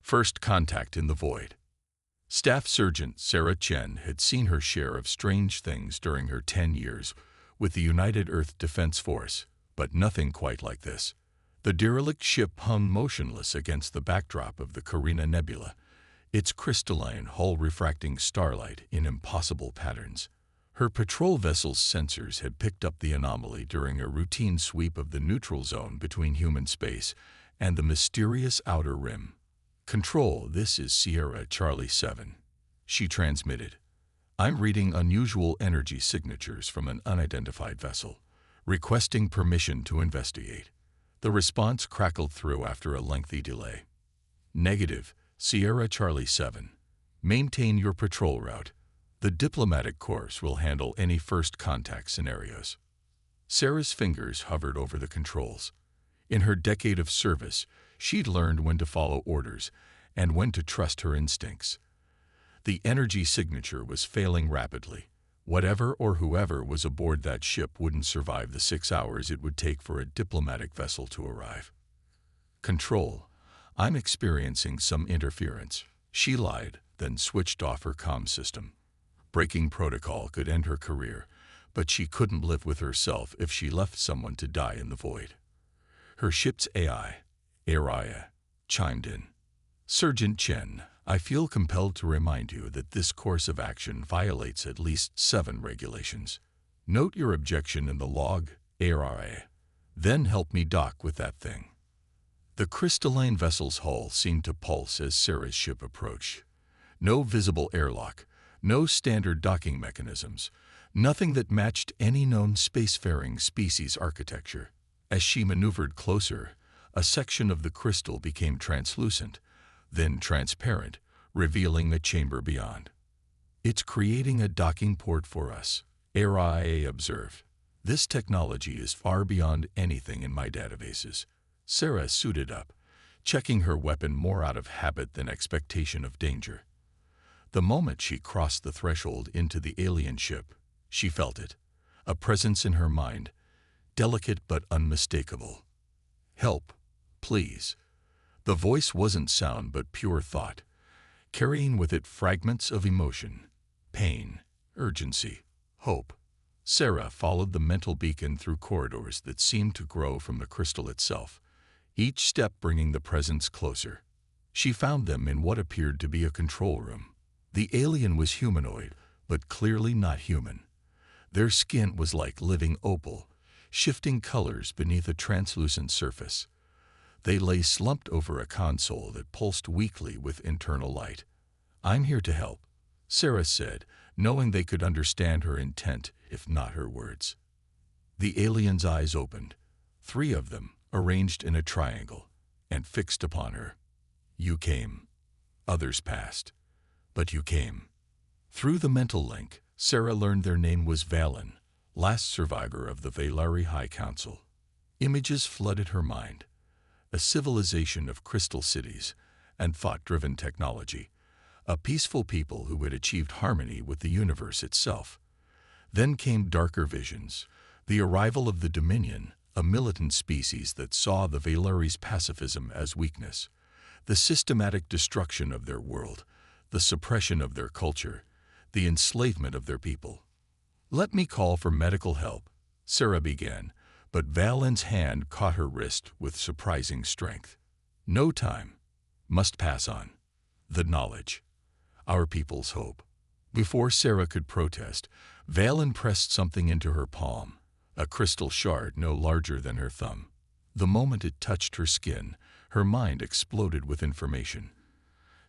First contact in the void. Staff Sergeant Sarah Chen had seen her share of strange things during her 10 years with the United Earth Defense Force, but nothing quite like this. The derelict ship hung motionless against the backdrop of the Carina Nebula, its crystalline hull refracting starlight in impossible patterns. Her patrol vessel's sensors had picked up the anomaly during a routine sweep of the neutral zone between human space and the mysterious outer rim. "Control, this is Sierra Charlie 7. She transmitted. "I'm reading unusual energy signatures from an unidentified vessel, requesting permission to investigate." The response crackled through after a lengthy delay. "Negative, Sierra Charlie 7. Maintain your patrol route. The diplomatic course will handle any first contact scenarios." Sarah's fingers hovered over the controls. In her decade of service, she'd learned when to follow orders and when to trust her instincts. The energy signature was failing rapidly. Whatever or whoever was aboard that ship wouldn't survive the 6 hours it would take for a diplomatic vessel to arrive. "Control, I'm experiencing some interference," she lied, then switched off her comm system. Breaking protocol could end her career, but she couldn't live with herself if she left someone to die in the void. Her ship's AI, Araya, chimed in. "Sergeant Chen, I feel compelled to remind you that this course of action violates at least 7 regulations. Note your objection in the log, Araya. Then help me dock with that thing." The crystalline vessel's hull seemed to pulse as Sarah's ship approached. No visible airlock, no standard docking mechanisms, nothing that matched any known spacefaring species architecture. As she maneuvered closer, a section of the crystal became translucent, then transparent, revealing a chamber beyond. "It's creating a docking port for us," Araya observed. "This technology is far beyond anything in my databases." Sarah suited up, checking her weapon more out of habit than expectation of danger. The moment she crossed the threshold into the alien ship, she felt it, a presence in her mind, delicate but unmistakable. "Help, please." The voice wasn't sound but pure thought, carrying with it fragments of emotion, pain, urgency, hope. Sarah followed the mental beacon through corridors that seemed to grow from the crystal itself, each step bringing the presence closer. She found them in what appeared to be a control room. The alien was humanoid, but clearly not human. Their skin was like living opal, shifting colors beneath a translucent surface. They lay slumped over a console that pulsed weakly with internal light. "I'm here to help," Sarah said, knowing they could understand her intent, if not her words. The alien's eyes opened, 3 of them, arranged in a triangle, and fixed upon her. "You came. Others passed. But you came." Through the mental link, Sarah learned their name was Valen, last survivor of the Valari High Council. Images flooded her mind. A civilization of crystal cities and thought-driven technology. A peaceful people who had achieved harmony with the universe itself. Then came darker visions. The arrival of the Dominion, a militant species that saw the Valari's pacifism as weakness. The systematic destruction of their world. The suppression of their culture. The enslavement of their people. "Let me call for medical help," Sarah began, but Valen's hand caught her wrist with surprising strength. "No time. Must pass on. The knowledge. Our people's hope." Before Sarah could protest, Valen pressed something into her palm, a crystal shard no larger than her thumb. The moment it touched her skin, her mind exploded with information.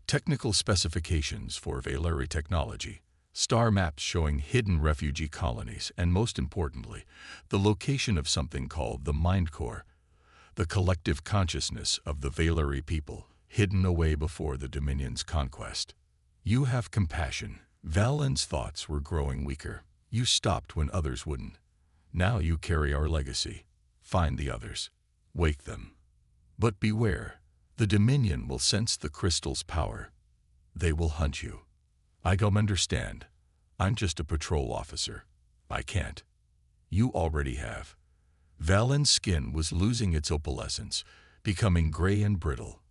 Technical specifications for Valari technology, star maps showing hidden refugee colonies, and most importantly, the location of something called the Mind Core, the collective consciousness of the Valari people, hidden away before the Dominion's conquest. "You have compassion." Valen's thoughts were growing weaker. "You stopped when others wouldn't. Now you carry our legacy. Find the others. Wake them. But beware. The Dominion will sense the crystal's power. They will hunt you. I don't understand. I'm just a patrol officer. I can't. You already have." Valen's skin was losing its opalescence, becoming gray and brittle.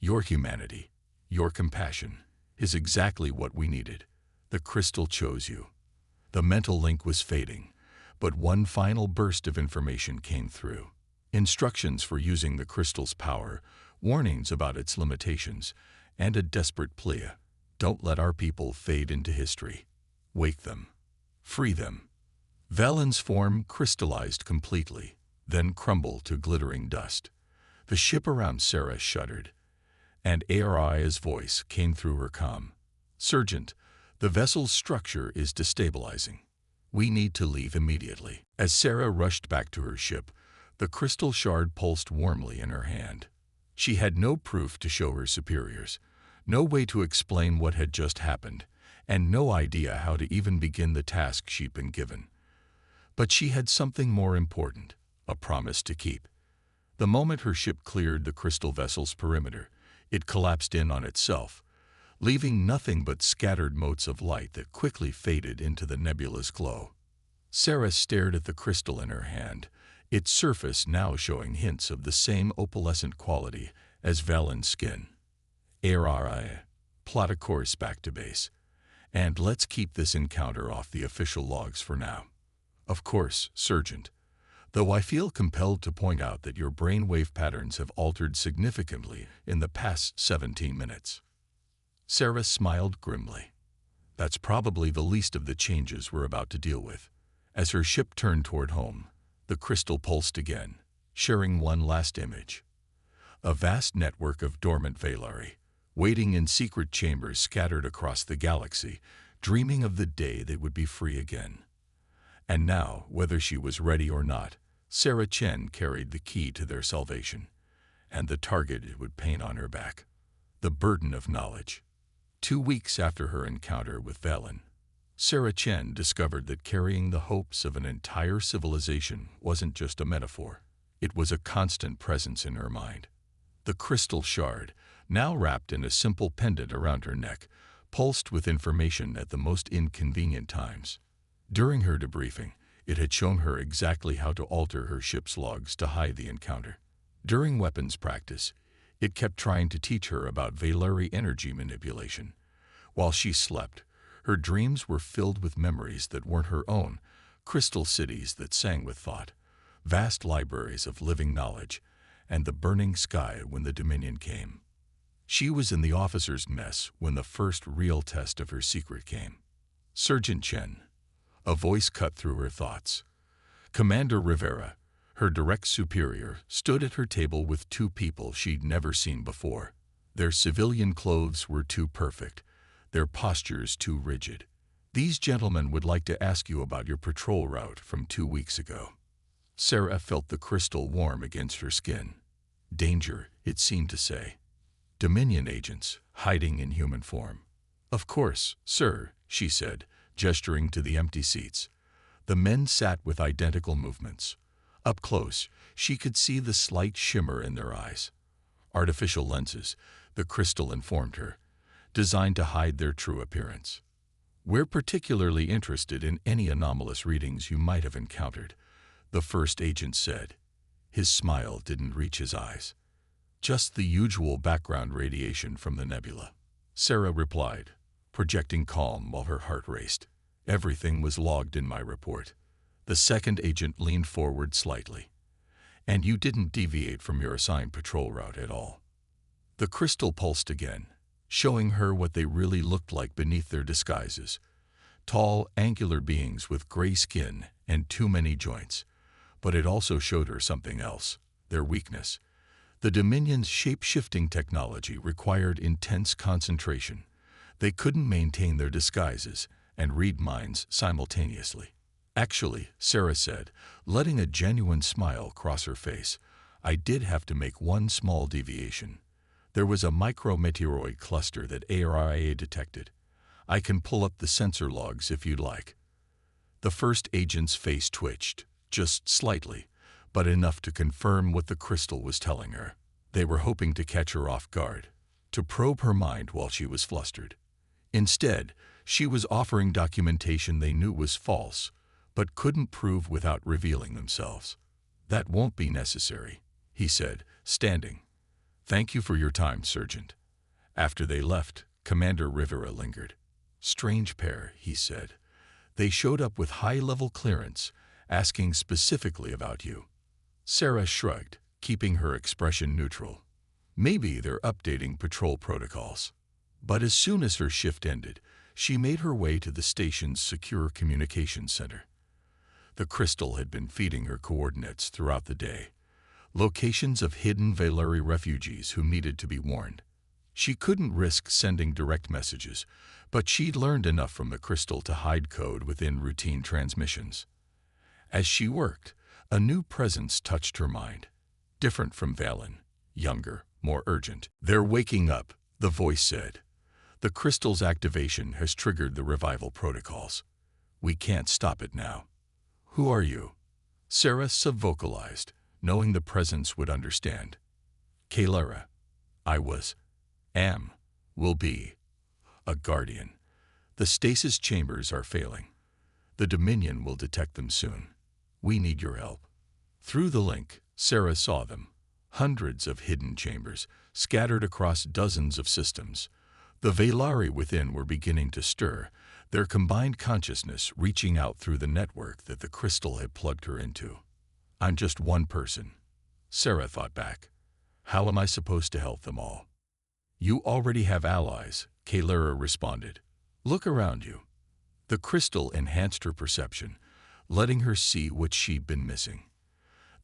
"Your humanity. Your compassion is exactly what we needed. The crystal chose you." The mental link was fading, but one final burst of information came through. Instructions for using the crystal's power, warnings about its limitations, and a desperate plea. "Don't let our people fade into history. Wake them. Free them." Valen's form crystallized completely, then crumbled to glittering dust. The ship around Sarah shuddered, and Aria's voice came through her comm. "Sergeant, the vessel's structure is destabilizing. We need to leave immediately." As Sarah rushed back to her ship, the crystal shard pulsed warmly in her hand. She had no proof to show her superiors, no way to explain what had just happened, and no idea how to even begin the task she'd been given. But she had something more important, a promise to keep. The moment her ship cleared the crystal vessel's perimeter, it collapsed in on itself, leaving nothing but scattered motes of light that quickly faded into the nebulous glow. Sarah stared at the crystal in her hand, its surface now showing hints of the same opalescent quality as Valen's skin. "Aria, plot a course back to base, and let's keep this encounter off the official logs for now." "Of course, Sergeant. Though I feel compelled to point out that your brainwave patterns have altered significantly in the past 17 minutes. Sarah smiled grimly. "That's probably the least of the changes we're about to deal with." As her ship turned toward home, the crystal pulsed again, sharing one last image. A vast network of dormant Valari, waiting in secret chambers scattered across the galaxy, dreaming of the day they would be free again. And now, whether she was ready or not, Sarah Chen carried the key to their salvation, and the target it would paint on her back: the burden of knowledge. 2 weeks after her encounter with Valen, Sarah Chen discovered that carrying the hopes of an entire civilization wasn't just a metaphor. It was a constant presence in her mind. The crystal shard, now wrapped in a simple pendant around her neck, pulsed with information at the most inconvenient times. During her debriefing, it had shown her exactly how to alter her ship's logs to hide the encounter. During weapons practice, it kept trying to teach her about Valari energy manipulation. While she slept, her dreams were filled with memories that weren't her own, crystal cities that sang with thought, vast libraries of living knowledge, and the burning sky when the Dominion came. She was in the officer's mess when the first real test of her secret came. "Sergeant Chen." A voice cut through her thoughts. Commander Rivera, her direct superior, stood at her table with 2 people she'd never seen before. Their civilian clothes were too perfect, their postures too rigid. "These gentlemen would like to ask you about your patrol route from 2 weeks ago." Sarah felt the crystal warm against her skin. Danger, it seemed to say. Dominion agents, hiding in human form. "Of course, sir," she said, gesturing to the empty seats. The men sat with identical movements. Up close, she could see the slight shimmer in their eyes. Artificial lenses, the crystal informed her, designed to hide their true appearance. "We're particularly interested in any anomalous readings you might have encountered," the first agent said. His smile didn't reach his eyes. "Just the usual background radiation from the nebula," Sarah replied, projecting calm while her heart raced. "Everything was logged in my report." The second agent leaned forward slightly. "And you didn't deviate from your assigned patrol route at all." The crystal pulsed again, showing her what they really looked like beneath their disguises. Tall, angular beings with gray skin and too many joints. But it also showed her something else: their weakness. The Dominion's shape-shifting technology required intense concentration. They couldn't maintain their disguises and read minds simultaneously. "Actually," Sarah said, letting a genuine smile cross her face, "I did have to make one small deviation. There was a micrometeoroid cluster that ARIA detected. I can pull up the sensor logs if you'd like." The first agent's face twitched, just slightly, but enough to confirm what the crystal was telling her. They were hoping to catch her off guard, to probe her mind while she was flustered. Instead, she was offering documentation they knew was false, but couldn't prove without revealing themselves. "That won't be necessary," he said, standing. "Thank you for your time, Sergeant." After they left, Commander Rivera lingered. "Strange pair," he said. "They showed up with high-level clearance, asking specifically about you." Sarah shrugged, keeping her expression neutral. Maybe they're updating patrol protocols. But as soon as her shift ended, she made her way to the station's secure communications center. The crystal had been feeding her coordinates throughout the day, locations of hidden Valari refugees who needed to be warned. She couldn't risk sending direct messages, but she'd learned enough from the crystal to hide code within routine transmissions. As she worked, a new presence touched her mind. Different from Valen, younger, more urgent. "They're waking up," the voice said. "The crystal's activation has triggered the revival protocols. We can't stop it now." "Who are you?" Sarah subvocalized, knowing the presence would understand. "Kalara. I was, am, will be, a guardian. The stasis chambers are failing. The Dominion will detect them soon. We need your help." Through the link, Sarah saw them. Hundreds of hidden chambers, scattered across dozens of systems. The Valari within were beginning to stir, their combined consciousness reaching out through the network that the crystal had plugged her into. "I'm just one person," Sarah thought back. "How am I supposed to help them all?" "You already have allies," Kalara responded. "Look around you." The crystal enhanced her perception, letting her see what she'd been missing.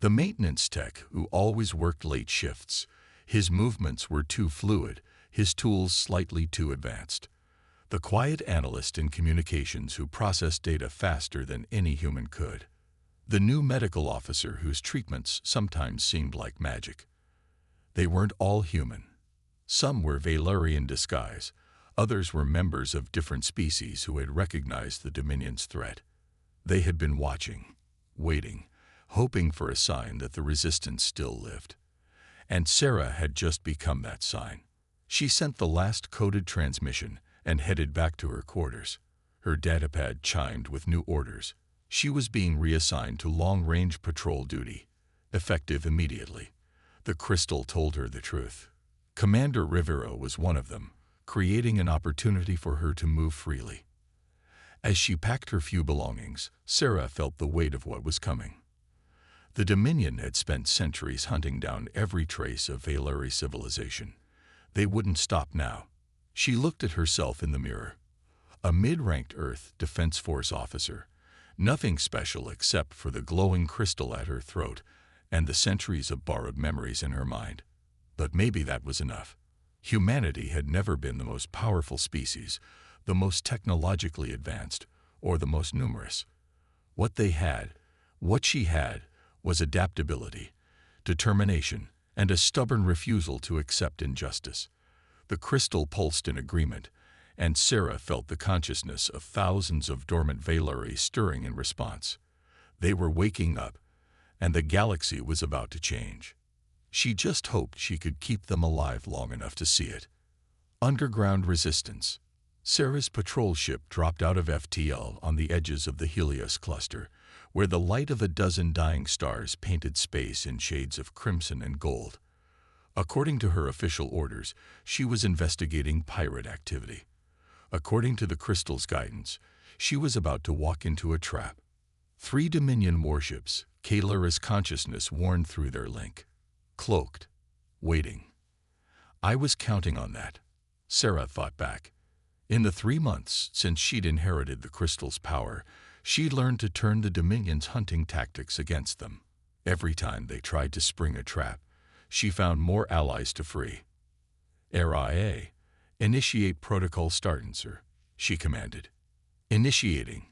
The maintenance tech, who always worked late shifts, his movements were too fluid, his tools slightly too advanced. The quiet analyst in communications who processed data faster than any human could. The new medical officer whose treatments sometimes seemed like magic. They weren't all human. Some were Valari in disguise, others were members of different species who had recognized the Dominion's threat. They had been watching, waiting, hoping for a sign that the resistance still lived. And Sarah had just become that sign. She sent the last coded transmission and headed back to her quarters. Her datapad chimed with new orders. She was being reassigned to long-range patrol duty, effective immediately. The crystal told her the truth. Commander Rivera was one of them, creating an opportunity for her to move freely. As she packed her few belongings, Sarah felt the weight of what was coming. The Dominion had spent centuries hunting down every trace of Valari civilization. They wouldn't stop now. She looked at herself in the mirror. A mid-ranked Earth Defense Force officer. Nothing special except for the glowing crystal at her throat and the centuries of borrowed memories in her mind. But maybe that was enough. Humanity had never been the most powerful species, the most technologically advanced, or the most numerous. What she had, was adaptability, determination, and a stubborn refusal to accept injustice. The crystal pulsed in agreement, and Sarah felt the consciousness of thousands of dormant Valari stirring in response. They were waking up, and the galaxy was about to change. She just hoped she could keep them alive long enough to see it. Underground resistance. Sarah's patrol ship dropped out of FTL on the edges of the Helios cluster, where the light of a dozen dying stars painted space in shades of crimson and gold. According to her official orders, she was investigating pirate activity. According to the crystal's guidance, she was about to walk into a trap. 3 Dominion warships, Kalara's consciousness warned through their link. Cloaked. Waiting. I was counting on that, Sarah thought back. In the 3 months since she'd inherited the crystal's power, she'd learned to turn the Dominion's hunting tactics against them. Every time they tried to spring a trap, she found more allies to free. RIA, initiate protocol start answer, she commanded. Initiating.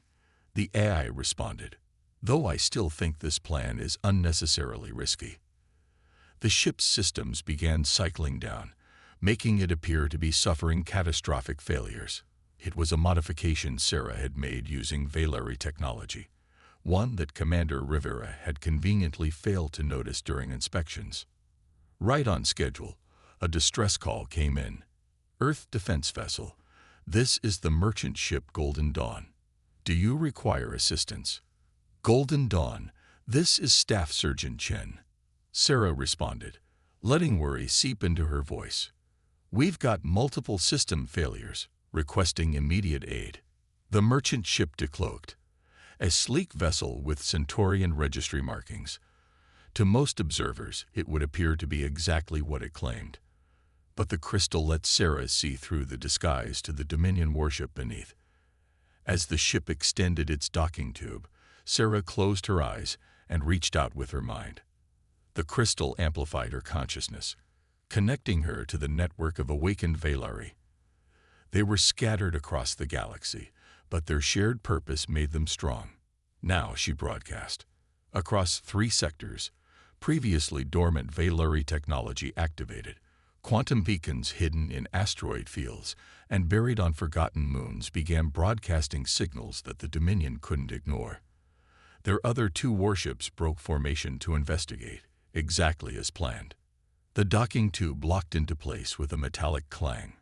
The AI responded, though I still think this plan is unnecessarily risky. The ship's systems began cycling down, making it appear to be suffering catastrophic failures. It was a modification Sarah had made using Valari technology, one that Commander Rivera had conveniently failed to notice during inspections. Right on schedule, a distress call came in. Earth Defense Vessel, this is the merchant ship Golden Dawn. Do you require assistance? Golden Dawn, this is Staff Surgeon Chen. Sarah responded, letting worry seep into her voice. "We've got multiple system failures, requesting immediate aid." The merchant ship decloaked, a sleek vessel with Centaurian registry markings. To most observers, it would appear to be exactly what it claimed. But the crystal let Sarah see through the disguise to the Dominion warship beneath. As the ship extended its docking tube, Sarah closed her eyes and reached out with her mind. The crystal amplified her consciousness, connecting her to the network of awakened Valari. They were scattered across the galaxy, but their shared purpose made them strong. Now, she broadcast, across 3 sectors, previously dormant Valari technology activated. Quantum beacons hidden in asteroid fields and buried on forgotten moons began broadcasting signals that the Dominion couldn't ignore. Their other 2 warships broke formation to investigate, exactly as planned. The docking tube locked into place with a metallic clang.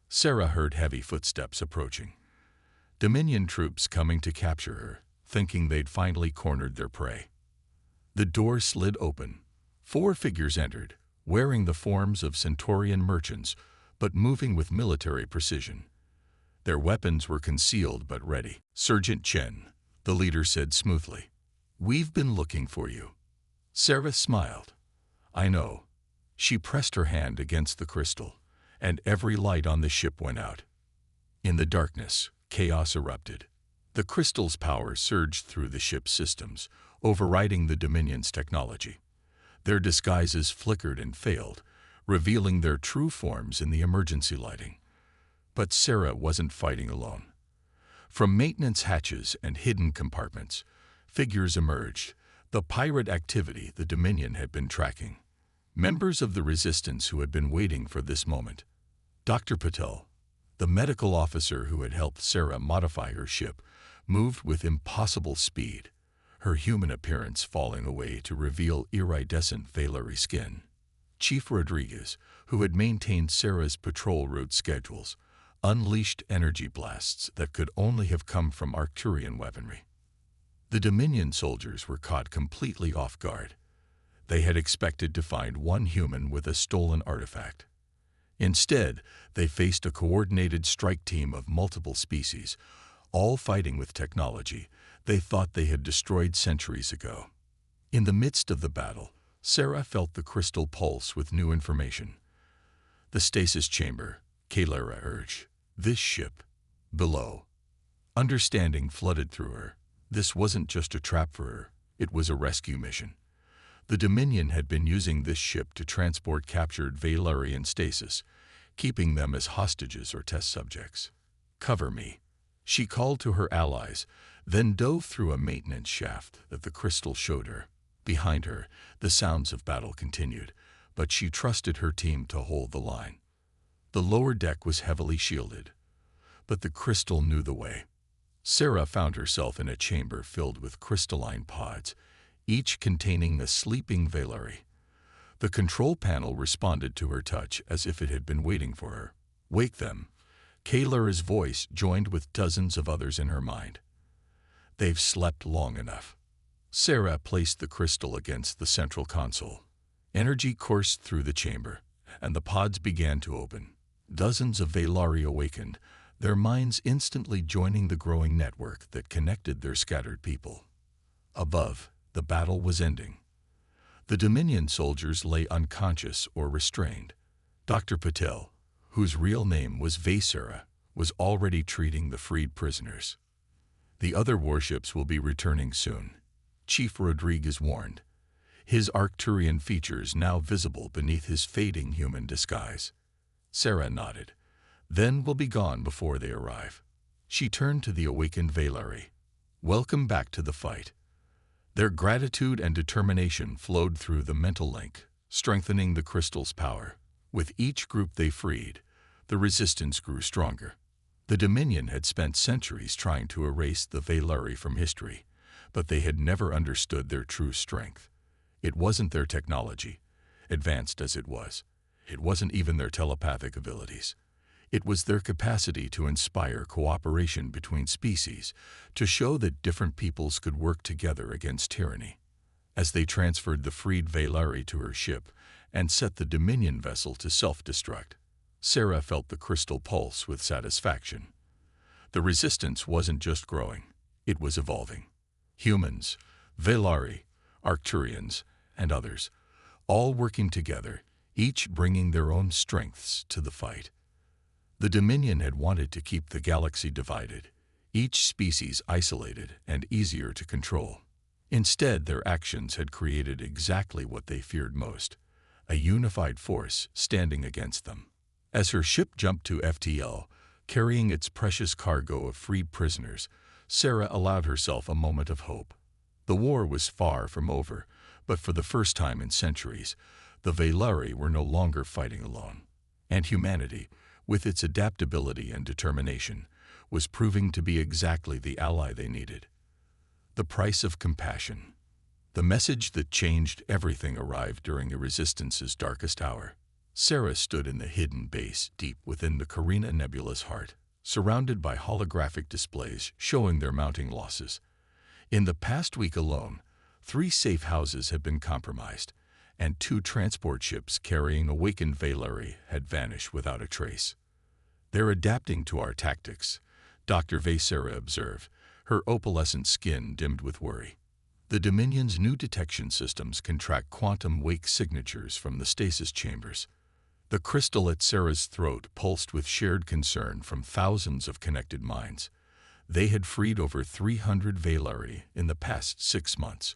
Sarah heard heavy footsteps approaching. Dominion troops coming to capture her, thinking they'd finally cornered their prey. The door slid open. 4 figures entered, wearing the forms of Centaurian merchants, but moving with military precision. Their weapons were concealed but ready. "Sergeant Chen," the leader said smoothly, "we've been looking for you." Sarah smiled. "I know." She pressed her hand against the crystal, and every light on the ship went out. In the darkness, chaos erupted. The crystal's power surged through the ship's systems, overriding the Dominion's technology. Their disguises flickered and failed, revealing their true forms in the emergency lighting. But Sarah wasn't fighting alone. From maintenance hatches and hidden compartments, figures emerged, the pirate activity the Dominion had been tracking. Members of the Resistance who had been waiting for this moment. Dr. Patel, the medical officer who had helped Sarah modify her ship, moved with impossible speed, her human appearance falling away to reveal iridescent Valari skin. Chief Rodriguez, who had maintained Sarah's patrol route schedules, unleashed energy blasts that could only have come from Arcturian weaponry. The Dominion soldiers were caught completely off guard. They had expected to find one human with a stolen artifact. Instead, they faced a coordinated strike team of multiple species, all fighting with technology they thought they had destroyed centuries ago. In the midst of the battle, Sarah felt the crystal pulse with new information. "The stasis chamber," Kalara urged. "This ship. Below." Understanding flooded through her. This wasn't just a trap for her, it was a rescue mission. The Dominion had been using this ship to transport captured Valari in stasis, keeping them as hostages or test subjects. "Cover me." She called to her allies, then dove through a maintenance shaft that the crystal showed her. Behind her, the sounds of battle continued, but she trusted her team to hold the line. The lower deck was heavily shielded, but the crystal knew the way. Sarah found herself in a chamber filled with crystalline pods, each containing a sleeping Valari. The control panel responded to her touch as if it had been waiting for her. "Wake them." Kalara's voice joined with dozens of others in her mind. "They've slept long enough." Sarah placed the crystal against the central console. Energy coursed through the chamber, and the pods began to open. Dozens of Valari awakened, their minds instantly joining the growing network that connected their scattered people. Above, the battle was ending. The Dominion soldiers lay unconscious or restrained. Dr. Patel, whose real name was Vaysera, was already treating the freed prisoners. "The other warships will be returning soon," Chief Rodriguez warned, his Arcturian features now visible beneath his fading human disguise. Sarah nodded. "Then we'll be gone before they arrive." She turned to the awakened Valari. "Welcome back to the fight." Their gratitude and determination flowed through the mental link, strengthening the crystal's power. With each group they freed, the resistance grew stronger. The Dominion had spent centuries trying to erase the Valari from history, but they had never understood their true strength. It wasn't their technology, advanced as it was. It wasn't even their telepathic abilities. It was their capacity to inspire cooperation between species, to show that different peoples could work together against tyranny. As they transferred the freed Valari to her ship and set the Dominion vessel to self-destruct, Sarah felt the crystal pulse with satisfaction. The resistance wasn't just growing, it was evolving. Humans, Velari, Arcturians, and others, all working together, each bringing their own strengths to the fight. The Dominion had wanted to keep the galaxy divided, each species isolated and easier to control. Instead, their actions had created exactly what they feared most, a unified force standing against them. As her ship jumped to FTL, carrying its precious cargo of freed prisoners, Sarah allowed herself a moment of hope. The war was far from over, but for the first time in centuries, the Velari were no longer fighting alone. And humanity, with its adaptability and determination, was proving to be exactly the ally they needed. The price of compassion. The message that changed everything arrived during the Resistance's darkest hour. Sarah stood in the hidden base deep within the Carina Nebula's heart, surrounded by holographic displays showing their mounting losses. In the past week alone, 3 safe houses had been compromised, and 2 transport ships carrying awakened Velari had vanished without a trace. "They're adapting to our tactics," Dr. Vaysera observed, her opalescent skin dimmed with worry. The Dominion's new detection systems can track quantum wake signatures from the stasis chambers. The crystal at Sarah's throat pulsed with shared concern from thousands of connected minds. They had freed over 300 Velari in the past 6 months.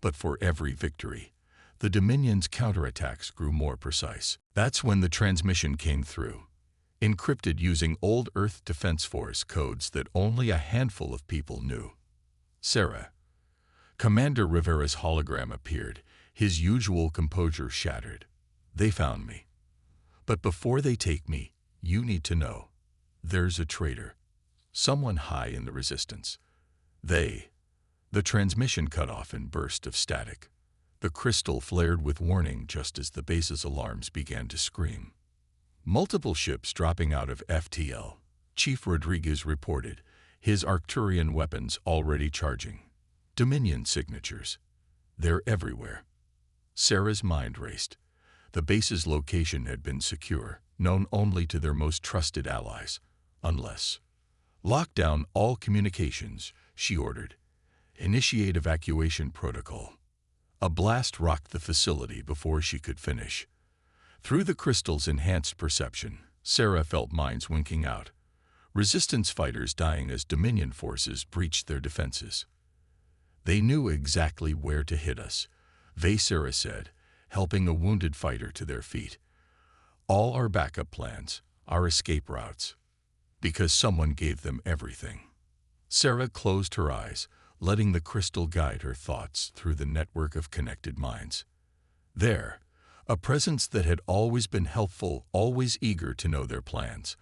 But for every victory, the Dominion's counterattacks grew more precise. That's when the transmission came through, encrypted using old Earth Defense Force codes that only a handful of people knew. "Sarah." Commander Rivera's hologram appeared, his usual composure shattered. "They found me. But before they take me, you need to know. There's a traitor. Someone high in the Resistance. They." The transmission cut off in bursts of static. The crystal flared with warning just as the base's alarms began to scream. "Multiple ships dropping out of FTL," Chief Rodriguez reported, his Arcturian weapons already charging. "Dominion signatures. They're everywhere." Sarah's mind raced. The base's location had been secure, known only to their most trusted allies. Unless. "Lock down all communications," she ordered. "Initiate evacuation protocol." A blast rocked the facility before she could finish. Through the crystal's enhanced perception, Sarah felt minds winking out. Resistance fighters dying as Dominion forces breached their defenses. "They knew exactly where to hit us," Vaysera said, helping a wounded fighter to their feet. "All our backup plans, our escape routes. Because someone gave them everything." Sarah closed her eyes, letting the crystal guide her thoughts through the network of connected minds. There, a presence that had always been helpful, always eager to know their plans.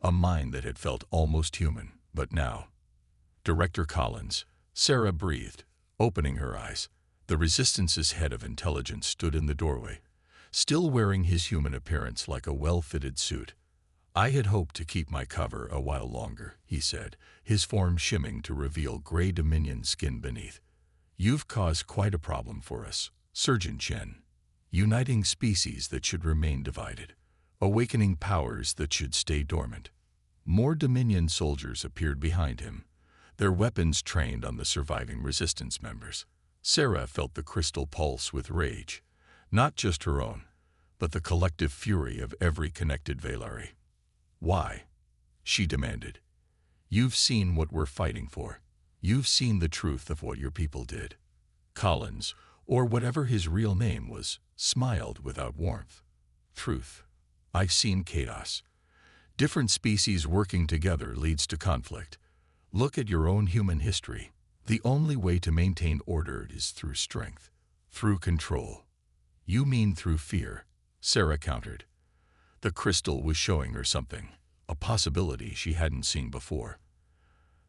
A mind that had felt almost human, but now. "Director Collins," Sarah breathed, opening her eyes. The Resistance's head of intelligence stood in the doorway, still wearing his human appearance like a well-fitted suit. "I had hoped to keep my cover a while longer," he said, his form shimming to reveal gray Dominion skin beneath. "You've caused quite a problem for us, Surgeon Chen. Uniting species that should remain divided. Awakening powers that should stay dormant." More Dominion soldiers appeared behind him, their weapons trained on the surviving Resistance members. Sarah felt the crystal pulse with rage, not just her own, but the collective fury of every connected Velari. "Why?" she demanded. "You've seen what we're fighting for. You've seen the truth of what your people did." Collins, or whatever his real name was, smiled without warmth. "Truth. I've seen chaos. Different species working together leads to conflict. Look at your own human history. The only way to maintain order is through strength, through control." "You mean through fear," Sarah countered. The crystal was showing her something, a possibility she hadn't seen before.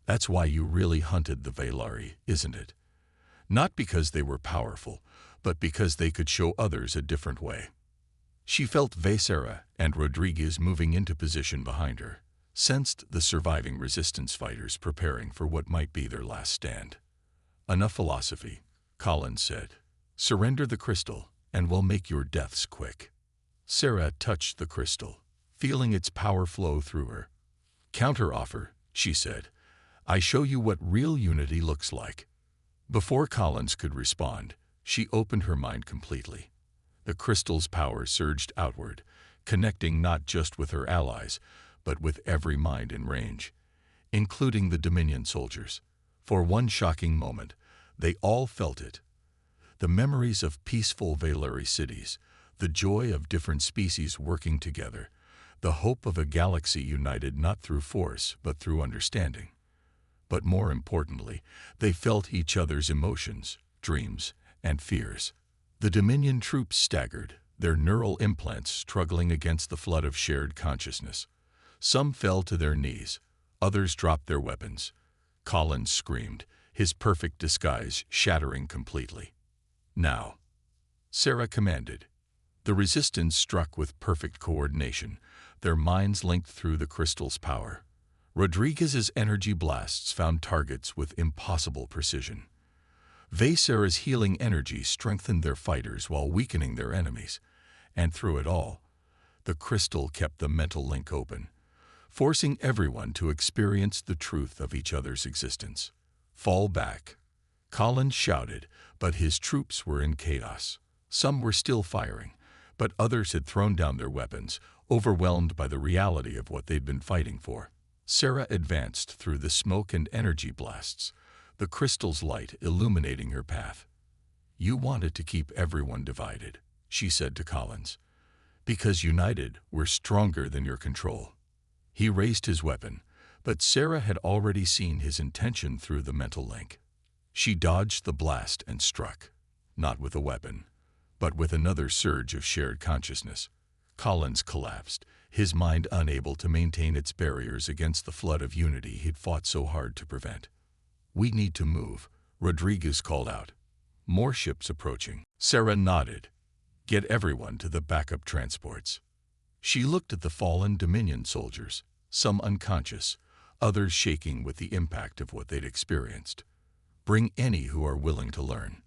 "That's why you really hunted the Velari, isn't it? Not because they were powerful, but because they could show others a different way." She felt Vaysera and Rodriguez moving into position behind her, sensed the surviving Resistance fighters preparing for what might be their last stand. "Enough philosophy," Collins said. "Surrender the crystal, and we'll make your deaths quick." Sarah touched the crystal, feeling its power flow through her. "Counteroffer," she said. "I show you what real unity looks like." Before Collins could respond, she opened her mind completely. The crystal's power surged outward, connecting not just with her allies, but with every mind in range, including the Dominion soldiers. For one shocking moment, they all felt it. The memories of peaceful Valeri cities, the joy of different species working together, the hope of a galaxy united not through force but through understanding. But more importantly, they felt each other's emotions, dreams, and fears. The Dominion troops staggered, their neural implants struggling against the flood of shared consciousness. Some fell to their knees, others dropped their weapons. Collins screamed, his perfect disguise shattering completely. "Now," Sarah commanded. The resistance struck with perfect coordination, their minds linked through the crystal's power. Rodriguez's energy blasts found targets with impossible precision. Vaysara's healing energy strengthened their fighters while weakening their enemies. And through it all, the crystal kept the mental link open, forcing everyone to experience the truth of each other's existence. "Fall back," Collins shouted, but his troops were in chaos. Some were still firing, but others had thrown down their weapons, overwhelmed by the reality of what they'd been fighting for. Sarah advanced through the smoke and energy blasts, the crystal's light illuminating her path. "You wanted to keep everyone divided," she said to Collins. "Because united, we're stronger than your control." He raised his weapon, but Sarah had already seen his intention through the mental link. She dodged the blast and struck, not with a weapon, but with another surge of shared consciousness. Collins collapsed, his mind unable to maintain its barriers against the flood of unity he'd fought so hard to prevent. "We need to move," Rodriguez called out. "More ships approaching." Sarah nodded. "Get everyone to the backup transports." She looked at the fallen Dominion soldiers, some unconscious, others shaking with the impact of what they'd experienced. "Bring any who are willing to learn."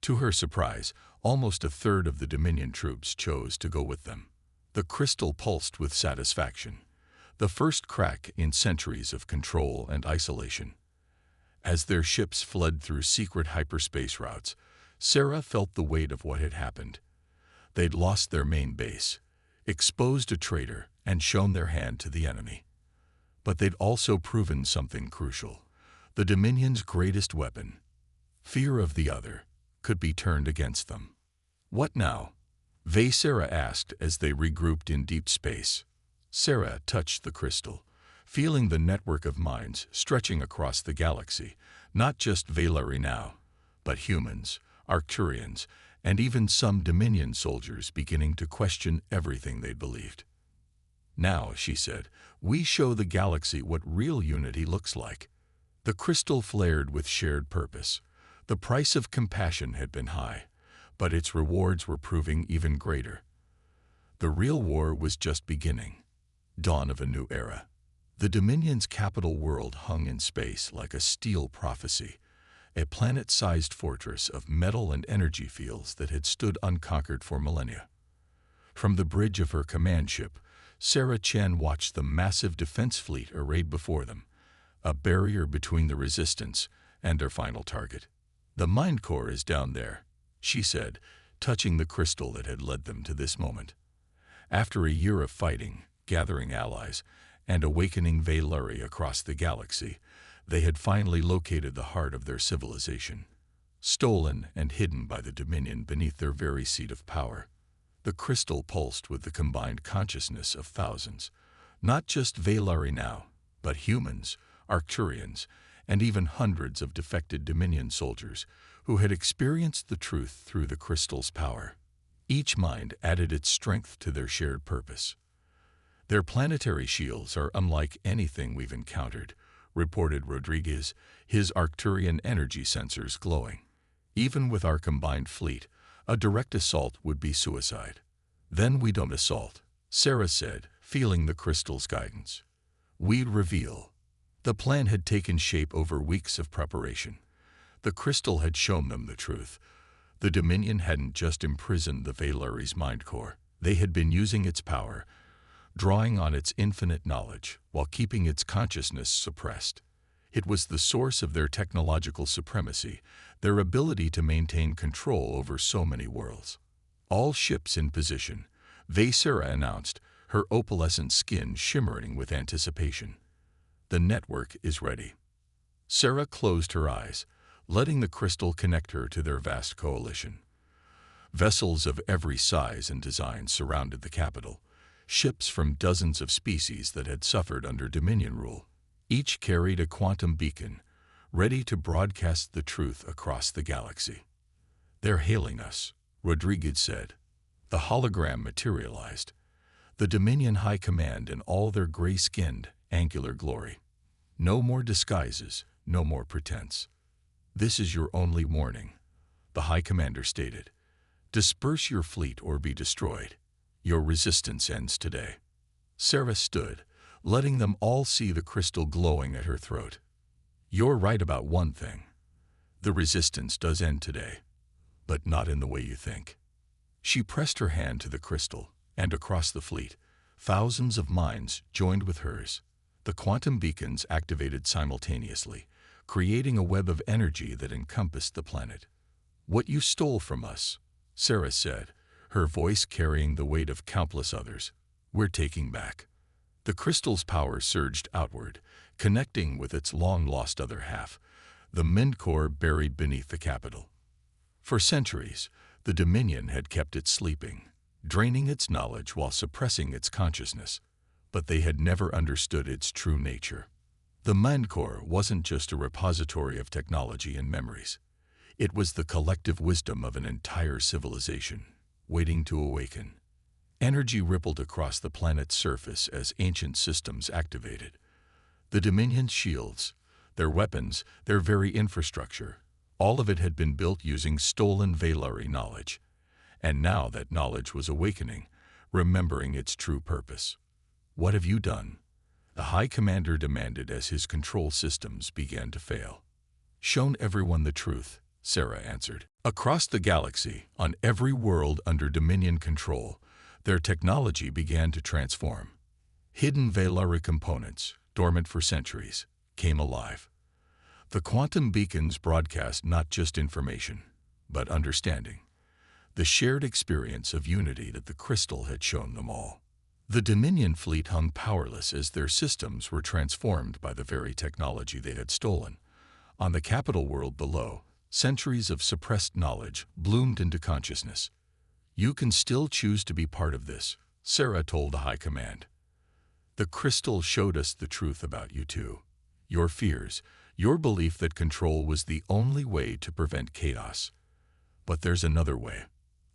To her surprise, almost a third of the Dominion troops chose to go with them. The crystal pulsed with satisfaction, the first crack in centuries of control and isolation. As their ships fled through secret hyperspace routes, Sarah felt the weight of what had happened. They'd lost their main base, exposed a traitor, and shown their hand to the enemy. But they'd also proven something crucial. The Dominion's greatest weapon, fear of the other, could be turned against them. "What now?" Vaysara asked as they regrouped in deep space. Sarah touched the crystal, feeling the network of minds stretching across the galaxy, not just Valeri now, but humans, Arcturians, and even some Dominion soldiers beginning to question everything they'd believed. "Now," she said, "we show the galaxy what real unity looks like." The crystal flared with shared purpose. The price of compassion had been high, but its rewards were proving even greater. The real war was just beginning. Dawn of a new era. The Dominion's capital world hung in space like a steel prophecy, a planet-sized fortress of metal and energy fields that had stood unconquered for millennia. From the bridge of her command ship, Sarah Chen watched the massive defense fleet arrayed before them, a barrier between the resistance and their final target. "The mind core is down there," she said, touching the crystal that had led them to this moment. After a year of fighting, gathering allies, and awakening Valeri across the galaxy, they had finally located the heart of their civilization, stolen and hidden by the Dominion beneath their very seat of power. The crystal pulsed with the combined consciousness of thousands, not just Valeri now, but humans, Arcturians, and even hundreds of defected Dominion soldiers who had experienced the truth through the crystal's power. Each mind added its strength to their shared purpose. "Their planetary shields are unlike anything we've encountered," reported Rodriguez, his Arcturian energy sensors glowing. "Even with our combined fleet, a direct assault would be suicide." "Then we don't assault," Sarah said, feeling the crystal's guidance. "We'd reveal." The plan had taken shape over weeks of preparation. The crystal had shown them the truth. The Dominion hadn't just imprisoned the Valeri's mind core. They had been using its power, drawing on its infinite knowledge while keeping its consciousness suppressed. It was the source of their technological supremacy, their ability to maintain control over so many worlds. All ships in position, Sarah announced, her opalescent skin shimmering with anticipation. The network is ready. Sarah closed her eyes, letting the crystal connect her to their vast coalition. Vessels of every size and design surrounded the capital, ships from dozens of species that had suffered under Dominion rule. Each carried a quantum beacon, ready to broadcast the truth across the galaxy. "They're hailing us," Rodriguez said. The hologram materialized, the Dominion High Command in all their gray-skinned, angular glory. "No more disguises, no more pretense. This is your only warning," the High Commander stated. "Disperse your fleet or be destroyed. Your resistance ends today." Sarah stood, letting them all see the crystal glowing at her throat. "You're right about one thing. The resistance does end today, but not in the way you think." She pressed her hand to the crystal, and across the fleet, thousands of minds joined with hers. The quantum beacons activated simultaneously, creating a web of energy that encompassed the planet. "What you stole from us," Sarah said, her voice carrying the weight of countless others, "we're taking back." The crystal's power surged outward, connecting with its long-lost other half, the Mindcore buried beneath the capital. For centuries, the Dominion had kept it sleeping, draining its knowledge while suppressing its consciousness, but they had never understood its true nature. The Mindcore wasn't just a repository of technology and memories. It was the collective wisdom of an entire civilization, waiting to awaken. Energy rippled across the planet's surface as ancient systems activated. The Dominion's shields, their weapons, their very infrastructure, all of it had been built using stolen Valari knowledge. And now that knowledge was awakening, remembering its true purpose. "What have you done?" the High Commander demanded as his control systems began to fail. "Shown everyone the truth," Sarah answered. Across the galaxy, on every world under Dominion control, their technology began to transform. Hidden Valari components, dormant for centuries, came alive. The quantum beacons broadcast not just information, but understanding, the shared experience of unity that the crystal had shown them all. The Dominion fleet hung powerless as their systems were transformed by the very technology they had stolen. On the capital world below, centuries of suppressed knowledge bloomed into consciousness. "You can still choose to be part of this," Sarah told the High Command. "The crystal showed us the truth about you too. Your fears, your belief that control was the only way to prevent chaos. But there's another way,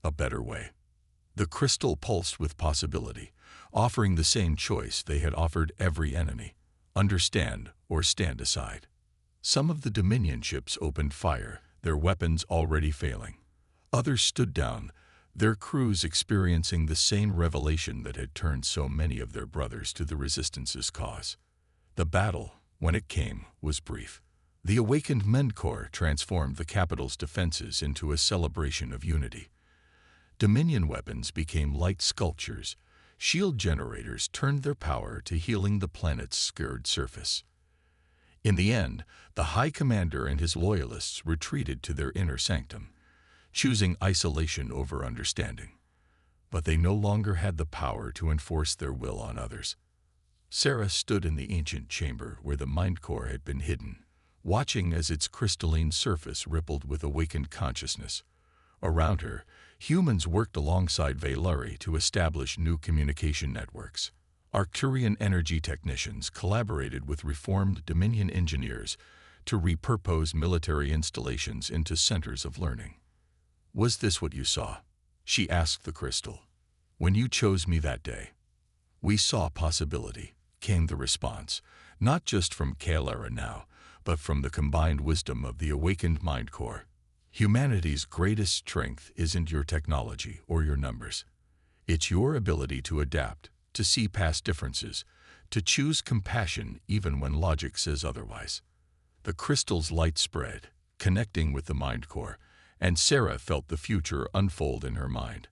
a better way." The crystal pulsed with possibility, offering the same choice they had offered every enemy: understand or stand aside. Some of the Dominion ships opened fire, their weapons already failing. Others stood down, their crews experiencing the same revelation that had turned so many of their brothers to the Resistance's cause. The battle, when it came, was brief. The awakened Mindcore transformed the capital's defenses into a celebration of unity. Dominion weapons became light sculptures. Shield generators turned their power to healing the planet's scarred surface. In the end, the High Commander and his loyalists retreated to their inner sanctum, choosing isolation over understanding. But they no longer had the power to enforce their will on others. Sarah stood in the ancient chamber where the Mindcore had been hidden, watching as its crystalline surface rippled with awakened consciousness. Around her, humans worked alongside Valari to establish new communication networks. Arcturian energy technicians collaborated with reformed Dominion engineers to repurpose military installations into centers of learning. "Was this what you saw?" she asked the crystal. "When you chose me that day?" "We saw possibility," came the response, not just from Kalara now, but from the combined wisdom of the awakened Mindcore. "Humanity's greatest strength isn't your technology or your numbers. It's your ability to adapt, to see past differences, to choose compassion even when logic says otherwise." The crystal's light spread, connecting with the Mindcore, and Sarah felt the future unfold in her mind.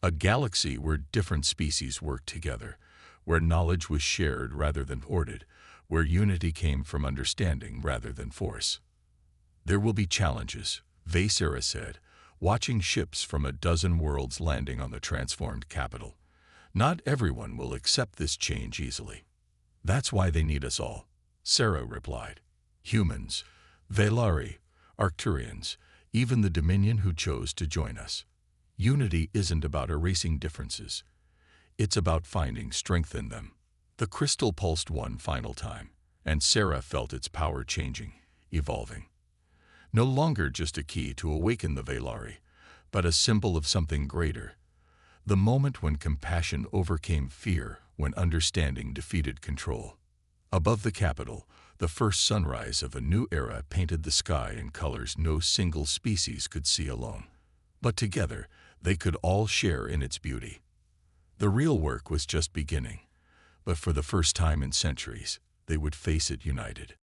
A galaxy where different species worked together, where knowledge was shared rather than hoarded, where unity came from understanding rather than force. There will be challenges, Vaysera said, watching ships from a dozen worlds landing on the transformed capital. Not everyone will accept this change easily. That's why they need us all, Sarah replied. Humans, Velari, Arcturians, even the Dominion who chose to join us. Unity isn't about erasing differences. It's about finding strength in them. The crystal pulsed one final time, and Sarah felt its power changing, evolving. No longer just a key to awaken the Velari, but a symbol of something greater. The moment when compassion overcame fear, when understanding defeated control. Above the capital, the first sunrise of a new era painted the sky in colors no single species could see alone. But together, they could all share in its beauty. The real work was just beginning, but for the first time in centuries, they would face it united.